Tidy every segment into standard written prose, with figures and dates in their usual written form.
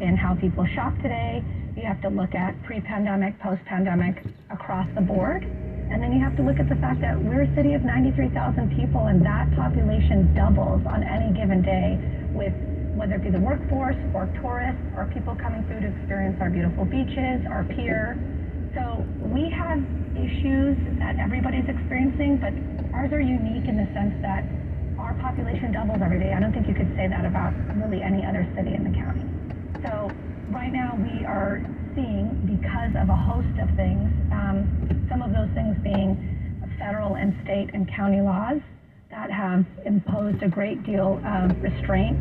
in how people shop today. You have to look at pre-pandemic, post-pandemic, across the board. And then you have to look at the fact that we're a city of 93,000 people, and that population doubles on any given day, with whether it be the workforce or tourists or people coming through to experience our beautiful beaches, our pier. So we have issues that everybody's experiencing, but ours are unique in the sense that our population doubles every day. I don't think you could say that about really any other city in the county. So right now we are seeing, because of a host of things, some of those things being federal and state and county laws that have imposed a great deal of restraint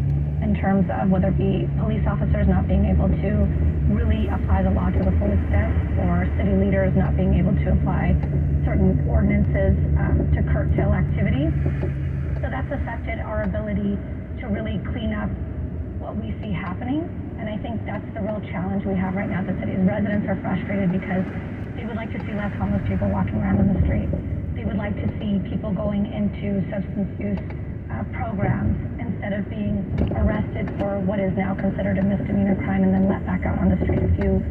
in terms of whether it be police officers not being able to really apply the law to the full extent, or city leaders not being able to apply certain ordinances to curtail activity. So that's affected our ability to really clean up what we see happening. And I think that's the real challenge we have right now at the city. Residents are frustrated because they would like to see less homeless people walking around in the street. They would like to see people going into substance use programs instead of being arrested for what is now considered a misdemeanor crime and then let back out on the street a few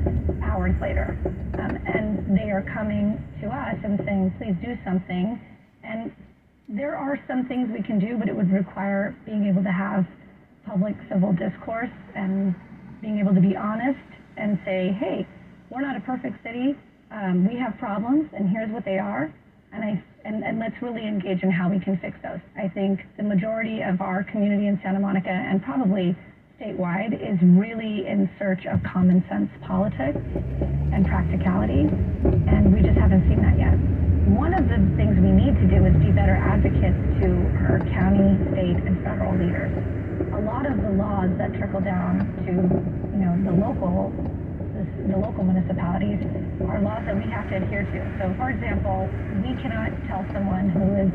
hours later. And they are coming to us and saying, please do something. And there are some things we can do, but it would require being able to have public civil discourse and being able to be honest and say, hey, we're not a perfect city. We have problems, and here's what they are. And let's really engage in how we can fix those. I think the majority of our community in Santa Monica, and probably statewide, is really in search of common sense politics and practicality, and we just haven't seen that yet. One of the things we need to do is be better advocates to our county, state, and federal leaders. A lot of the laws that trickle down to, the local municipalities are laws that we have to adhere to. So, for example, we cannot tell someone who is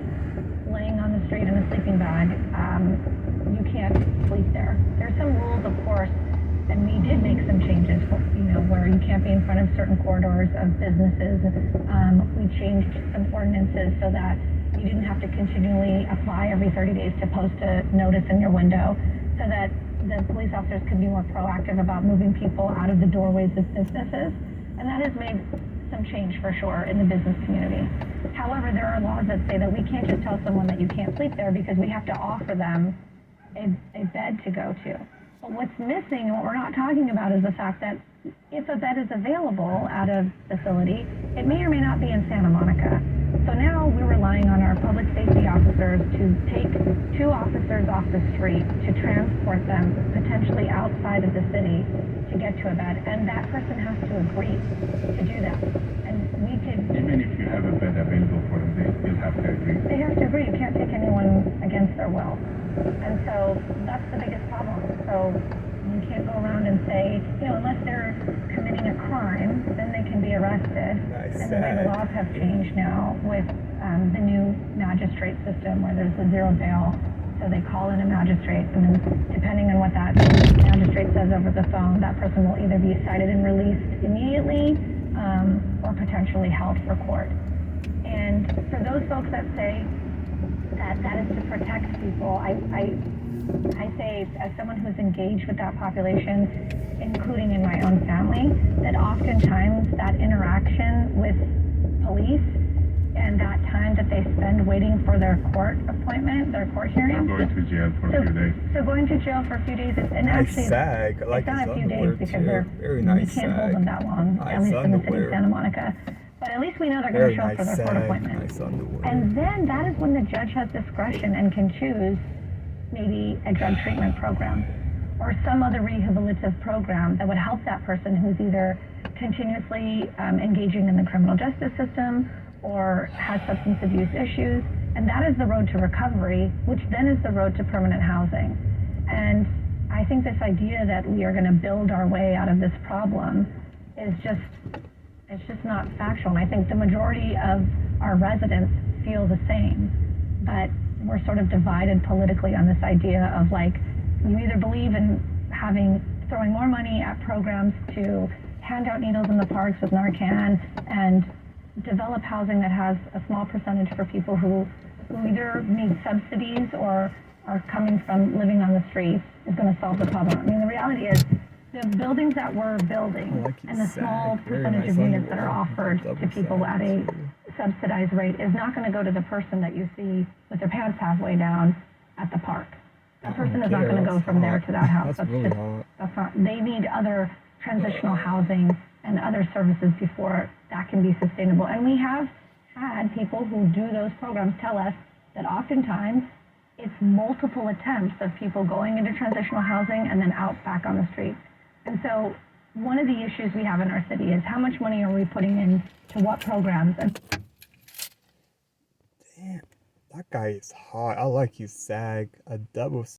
laying on the street in a sleeping bag, you can't sleep there. There's some rules, of course, and we did make some changes, where you can't be in front of certain corridors of businesses. We changed some ordinances so that you didn't have to continually apply every 30 days to post a notice in your window, so that the police officers could be more proactive about moving people out of the doorways of businesses. And that has made some change for sure in the business community. However, there are laws that say that we can't just tell someone that you can't sleep there, because we have to offer them a bed to go to. But what's missing and what we're not talking about is the fact that if a bed is available at a facility, it may or may not be in Santa Monica. So now we're relying on our public safety officers to take 2 officers off the street to transport them potentially outside of the city to get to a bed, and that person has to agree to do that. And we could... Even if you have a bed available for them, they still have to agree. They have to agree. You can't take anyone against their will. And so that's the biggest problem. So you can't go around and say, unless they're committing a crime, then they can be arrested. And the way the laws have changed now with the new magistrate system, where there's a zero bail. So they call in a magistrate, and then depending on what that magistrate says over the phone, that person will either be cited and released immediately or potentially held for court. And for those folks that say that is to protect people, I say, as someone who's engaged with that population, including in my own family, that oftentimes that interaction with police and that time that they spend waiting for their court appointment, their court hearing. Or going to jail for a few days. So going to jail for a few days, and actually it's not a few days, because you can't hold them that long, at least in the city of Santa Monica. But at least we know they're going to show up for their court appointment. And then that is when the judge has discretion and can choose maybe a drug treatment program or some other rehabilitative program that would help that person who's either continuously engaging in the criminal justice system or has substance abuse issues. And that is the road to recovery, which then is the road to permanent housing. And I think this idea that we are going to build our way out of this problem is just not factual. And I think the majority of our residents feel the same, but we're sort of divided politically on this idea of, like, you either believe in throwing more money at programs to hand out needles in the parks with Narcan and develop housing that has a small percentage for people who either need subsidies or are coming from living on the streets is going to solve the problem. I mean, the reality is The buildings that we're building I like you and the small sag. Very percentage nice of units that are underwear. offered Double to people sag, at a too. subsidized rate is not going to go to the person that you see with their pants halfway down at the park. That person is not going to go from there to that house. That's really hot. That's not. They need other transitional housing and other services before that can be sustainable. And we have had people who do those programs tell us that oftentimes it's multiple attempts of people going into transitional housing and then out back on the street. And so one of the issues we have in our city is how much money are we putting into what programs? And Damn, that guy is hot. I like you sag. A double